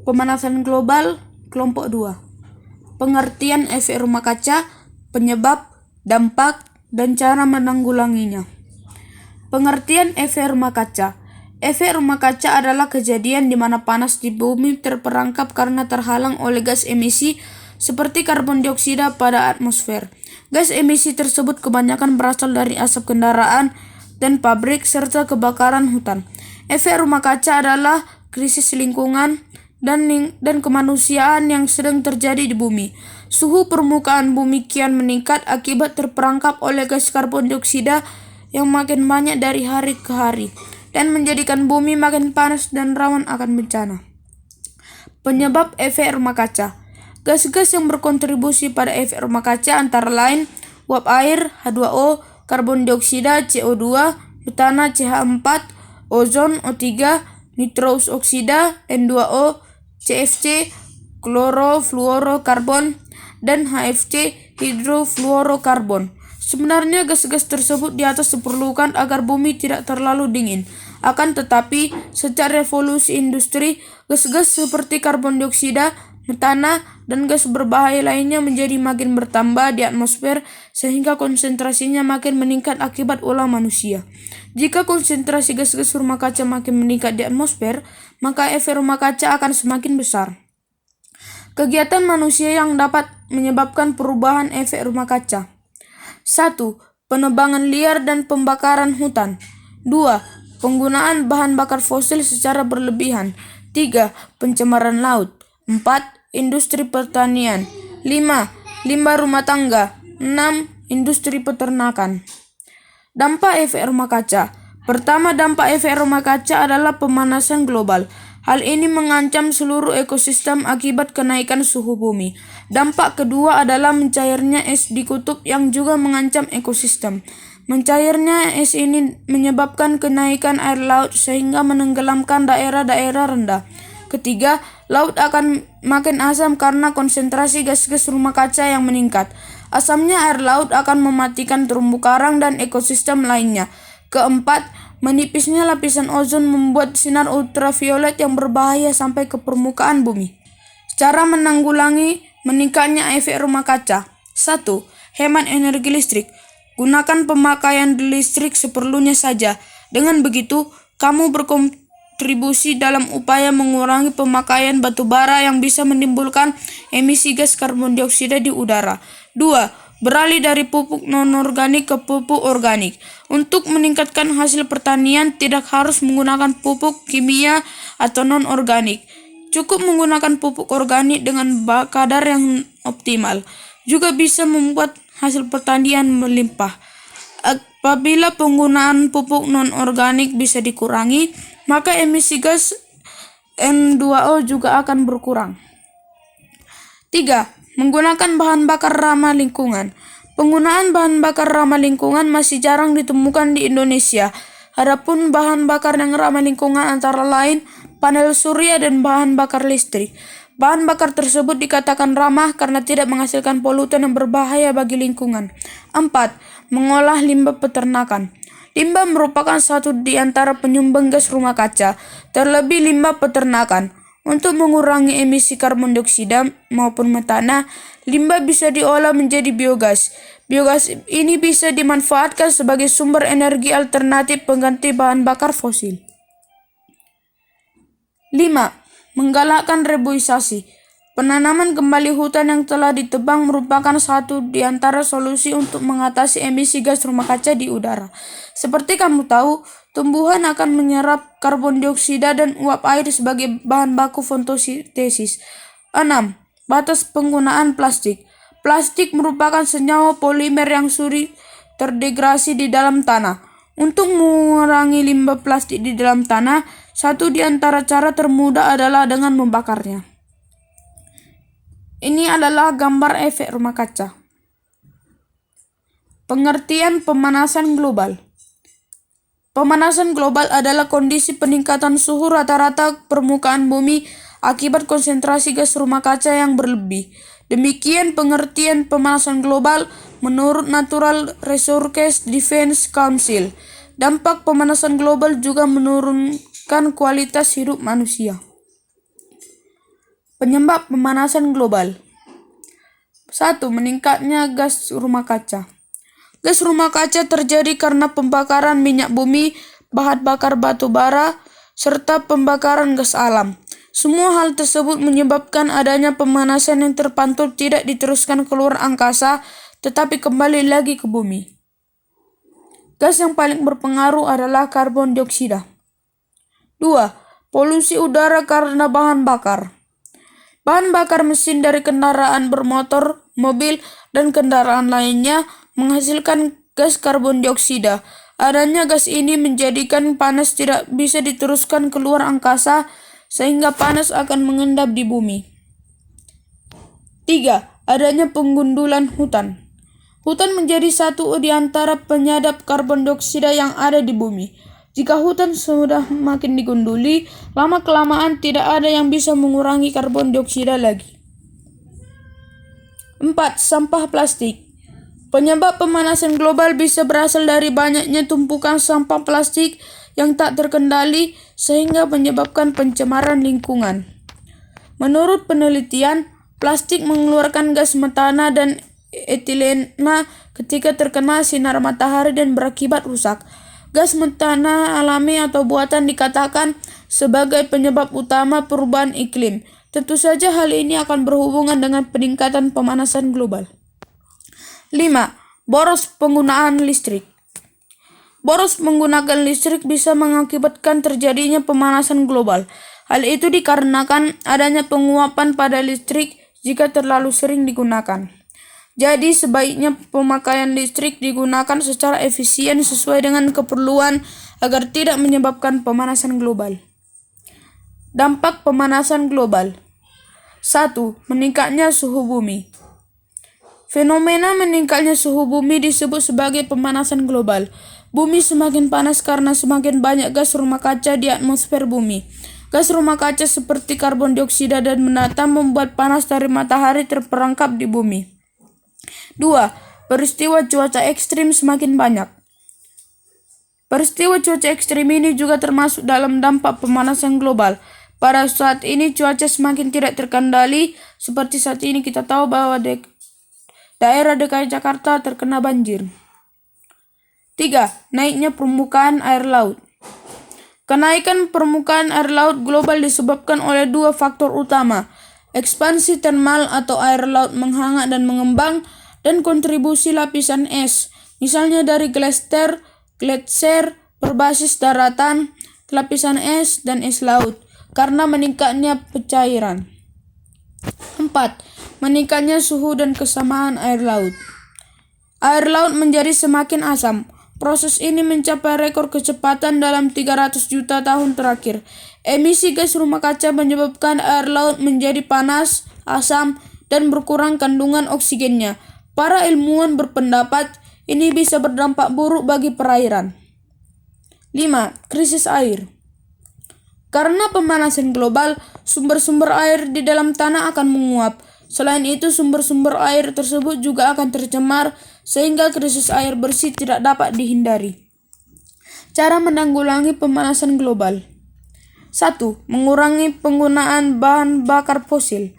Pemanasan global kelompok 2. Pengertian efek rumah kaca, penyebab, dampak, dan cara menanggulanginya. Pengertian efek rumah kaca. Efek rumah kaca adalah kejadian di mana panas di bumi terperangkap karena terhalang oleh gas emisi seperti karbon dioksida pada atmosfer. Gas emisi tersebut kebanyakan berasal dari asap kendaraan dan pabrik serta kebakaran hutan. Efek rumah kaca adalah krisis lingkungan dan kemanusiaan yang sedang terjadi di bumi. Suhu permukaan bumi kian meningkat akibat terperangkap oleh gas karbon dioksida yang makin banyak dari hari ke hari dan menjadikan bumi makin panas dan rawan akan bencana. Penyebab efek rumah kaca. Gas-gas yang berkontribusi pada efek rumah kaca antara lain uap air H2O, karbon dioksida CO2, metana CH4, ozon O3, nitrous oksida N2O, CFC klorofluorokarbon, dan HFC hidrofluorokarbon. Sebenarnya gas-gas tersebut di atas diperlukan agar bumi tidak terlalu dingin. Akan tetapi, sejak revolusi industri, gas-gas seperti karbon dioksida, metana, dan gas berbahaya lainnya menjadi makin bertambah di atmosfer sehingga konsentrasinya makin meningkat akibat ulah manusia. Jika konsentrasi gas-gas rumah kaca makin meningkat di atmosfer, maka efek rumah kaca akan semakin besar. Kegiatan manusia yang dapat menyebabkan perubahan efek rumah kaca. 1. Penebangan liar dan pembakaran hutan. 2. Penggunaan bahan bakar fosil secara berlebihan. 3. Pencemaran laut. 4. Industri pertanian. 5. Limbah rumah tangga. 6. Industri peternakan. Dampak efek rumah kaca. Pertama, dampak efek rumah kaca adalah pemanasan global. Hal ini mengancam seluruh ekosistem akibat kenaikan suhu bumi. Dampak kedua adalah mencairnya es di kutub yang juga mengancam ekosistem. Mencairnya es ini menyebabkan kenaikan air laut sehingga menenggelamkan daerah-daerah rendah. Ketiga, laut akan makin asam karena konsentrasi gas-gas rumah kaca yang meningkat. Asamnya air laut akan mematikan terumbu karang dan ekosistem lainnya. Keempat, menipisnya lapisan ozon membuat sinar ultraviolet yang berbahaya sampai ke permukaan bumi. Cara menanggulangi meningkatnya efek rumah kaca. 1. Hemat energi listrik. Gunakan pemakaian listrik seperlunya saja. Dengan begitu, kamu berkontribusi dalam upaya mengurangi pemakaian batu bara yang bisa menimbulkan emisi gas karbon dioksida di udara. 2. Beralih dari pupuk non-organik ke pupuk organik. Untuk meningkatkan hasil pertanian, tidak harus menggunakan pupuk kimia atau non-organik. Cukup menggunakan pupuk organik dengan kadar yang optimal. Juga bisa membuat hasil pertanian melimpah. Apabila penggunaan pupuk non-organik bisa dikurangi, maka emisi gas N2O juga akan berkurang. 3. Menggunakan bahan bakar ramah lingkungan. Penggunaan bahan bakar ramah lingkungan masih jarang ditemukan di Indonesia. Adapun bahan bakar yang ramah lingkungan antara lain panel surya dan bahan bakar listrik. Bahan bakar tersebut dikatakan ramah karena tidak menghasilkan polutan yang berbahaya bagi lingkungan. 4. Mengolah limbah peternakan. Limbah merupakan satu di antara penyumbang gas rumah kaca, terlebih limbah peternakan. Untuk mengurangi emisi karbon dioksida maupun metana, limbah bisa diolah menjadi biogas. Biogas ini bisa dimanfaatkan sebagai sumber energi alternatif pengganti bahan bakar fosil. 5. Menggalakkan reboisasi. Penanaman kembali hutan yang telah ditebang merupakan satu di antara solusi untuk mengatasi emisi gas rumah kaca di udara. Seperti kamu tahu, tumbuhan akan menyerap karbon dioksida dan uap air sebagai bahan baku fotosintesis. 6. Batas penggunaan plastik. Plastik merupakan senyawa polimer yang sulit terdegradasi di dalam tanah. Untuk mengurangi limbah plastik di dalam tanah, satu di antara cara termudah adalah dengan membakarnya. Ini adalah gambar efek rumah kaca. Pengertian pemanasan global. Pemanasan global adalah kondisi peningkatan suhu rata-rata permukaan bumi akibat konsentrasi gas rumah kaca yang berlebih. Demikian pengertian pemanasan global menurut Natural Resources Defense Council. Dampak pemanasan global juga menurunkan kualitas hidup manusia. Penyebab pemanasan global. 1. Meningkatnya gas rumah kaca. Gas rumah kaca terjadi karena pembakaran minyak bumi, bahan bakar batu bara, serta pembakaran gas alam. Semua hal tersebut menyebabkan adanya pemanasan yang terpantau tidak diteruskan keluar angkasa, tetapi kembali lagi ke bumi. Gas yang paling berpengaruh adalah karbon dioksida. 2. Polusi udara karena bahan bakar. Bahan bakar mesin dari kendaraan bermotor, mobil, dan kendaraan lainnya menghasilkan gas karbon dioksida. Adanya gas ini menjadikan panas tidak bisa diteruskan keluar angkasa, sehingga panas akan mengendap di bumi. 3. Adanya penggundulan hutan. Hutan menjadi satu di antara penyadap karbon dioksida yang ada di bumi. Jika hutan sudah makin digunduli, lama-kelamaan tidak ada yang bisa mengurangi karbon dioksida lagi. 4. Sampah plastik. Penyebab pemanasan global bisa berasal dari banyaknya tumpukan sampah plastik yang tak terkendali sehingga menyebabkan pencemaran lingkungan. Menurut penelitian, plastik mengeluarkan gas metana dan etilena ketika terkena sinar matahari dan berakibat rusak. Gas metana alami atau buatan dikatakan sebagai penyebab utama perubahan iklim. Tentu saja hal ini akan berhubungan dengan peningkatan pemanasan global. 5. Boros penggunaan listrik. Boros menggunakan listrik bisa mengakibatkan terjadinya pemanasan global. Hal itu dikarenakan adanya penguapan pada listrik jika terlalu sering digunakan. Jadi sebaiknya pemakaian listrik digunakan secara efisien sesuai dengan keperluan agar tidak menyebabkan pemanasan global. Dampak pemanasan global. 1. Meningkatnya suhu bumi. Fenomena meningkatnya suhu bumi disebut sebagai pemanasan global. Bumi semakin panas karena semakin banyak gas rumah kaca di atmosfer bumi. Gas rumah kaca seperti karbon dioksida dan menata membuat panas dari matahari terperangkap di bumi. 2. Peristiwa cuaca ekstrim semakin banyak. Peristiwa cuaca ekstrim ini juga termasuk dalam dampak pemanasan global. Pada saat ini cuaca semakin tidak terkendali, seperti saat ini kita tahu bahwa daerah DKI Jakarta terkena banjir. 3. Naiknya permukaan air laut. Kenaikan permukaan air laut global disebabkan oleh dua faktor utama, ekspansi termal atau air laut menghangat dan mengembang, dan kontribusi lapisan es, misalnya dari gletser berbasis daratan, lapisan es, dan es laut, karena meningkatnya pencairan. 4. Meningkatnya suhu dan kesamaan air laut. Air laut menjadi semakin asam. Proses ini mencapai rekor kecepatan dalam 300 juta tahun terakhir. Emisi gas rumah kaca menyebabkan air laut menjadi panas, asam, dan berkurang kandungan oksigennya. Para ilmuwan berpendapat ini bisa berdampak buruk bagi perairan. 5. Krisis air. Karena pemanasan global, sumber-sumber air di dalam tanah akan menguap. Selain itu, sumber-sumber air tersebut juga akan tercemar sehingga krisis air bersih tidak dapat dihindari. Cara menanggulangi pemanasan global. 1. Mengurangi penggunaan bahan bakar fosil.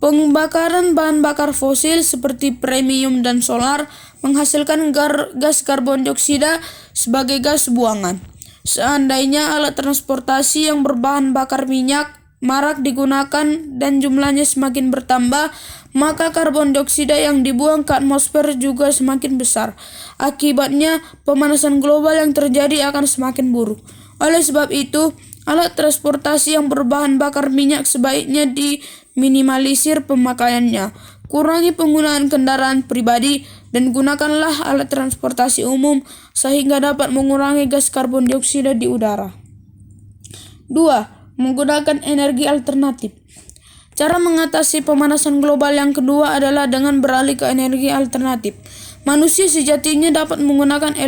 Pembakaran bahan bakar fosil seperti premium dan solar menghasilkan gas karbon dioksida sebagai gas buangan. Seandainya alat transportasi yang berbahan bakar minyak marak digunakan dan jumlahnya semakin bertambah, maka karbon dioksida yang dibuang ke atmosfer juga semakin besar. Akibatnya, pemanasan global yang terjadi akan semakin buruk. Oleh sebab itu, alat transportasi yang berbahan bakar minyak sebaiknya diminimalisir pemakaiannya. Kurangi penggunaan kendaraan pribadi dan gunakanlah alat transportasi umum sehingga dapat mengurangi gas karbon dioksida di udara. 2. Menggunakan energi alternatif. Cara mengatasi pemanasan global yang kedua adalah dengan beralih ke energi alternatif. Manusia sejatinya dapat menggunakan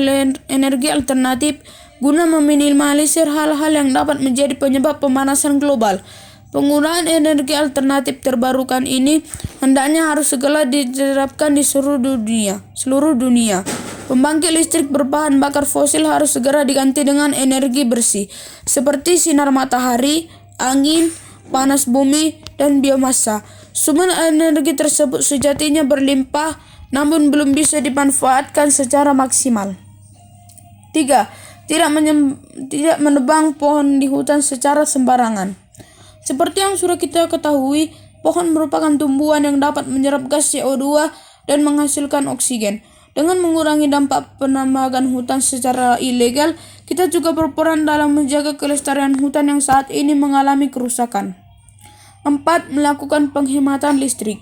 energi alternatif guna meminimalisir hal-hal yang dapat menjadi penyebab pemanasan global. Penggunaan energi alternatif terbarukan ini hendaknya harus segera diterapkan di seluruh dunia. Pembangkit listrik berbahan bakar fosil harus segera diganti dengan energi bersih, seperti sinar matahari, angin, panas bumi, dan biomasa. Sumber energi tersebut sejatinya berlimpah namun belum bisa dimanfaatkan secara maksimal. 3. Tidak menebang pohon di hutan secara sembarangan. Seperti yang sudah kita ketahui, pohon merupakan tumbuhan yang dapat menyerap gas CO2 dan menghasilkan oksigen. Dengan mengurangi dampak penebangan hutan secara ilegal, kita juga berperan dalam menjaga kelestarian hutan yang saat ini mengalami kerusakan. 4. Melakukan penghematan listrik.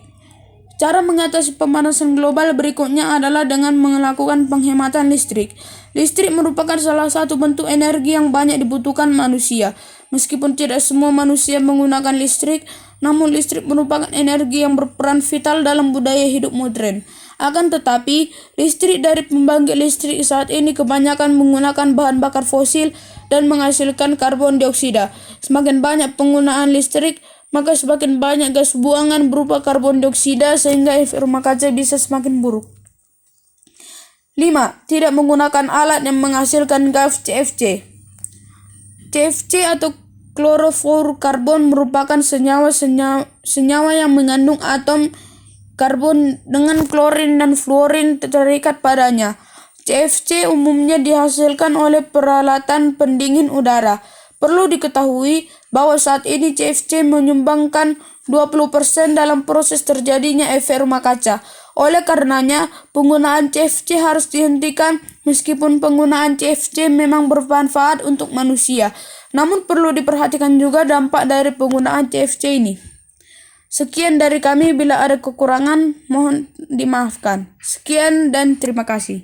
Cara mengatasi pemanasan global berikutnya adalah dengan melakukan penghematan listrik. Listrik merupakan salah satu bentuk energi yang banyak dibutuhkan manusia. Meskipun tidak semua manusia menggunakan listrik, namun listrik merupakan energi yang berperan vital dalam budaya hidup modern. Akan tetapi, listrik dari pembangkit listrik saat ini kebanyakan menggunakan bahan bakar fosil dan menghasilkan karbon dioksida. Semakin banyak penggunaan listrik, maka semakin banyak gas buangan berupa karbon dioksida sehingga efek rumah kaca bisa semakin buruk. 5. Tidak menggunakan alat yang menghasilkan gas CFC. CFC atau klorofluorokarbon merupakan senyawa yang mengandung atom karbon dengan klorin dan fluorin terikat padanya. CFC umumnya dihasilkan oleh peralatan pendingin udara. Perlu diketahui bahwa saat ini CFC menyumbangkan 20% dalam proses terjadinya efek rumah kaca. Oleh karenanya, penggunaan CFC harus dihentikan meskipun penggunaan CFC memang bermanfaat untuk manusia. Namun perlu diperhatikan juga dampak dari penggunaan CFC ini. Sekian dari kami, bila ada kekurangan mohon dimaafkan. Sekian dan terima kasih.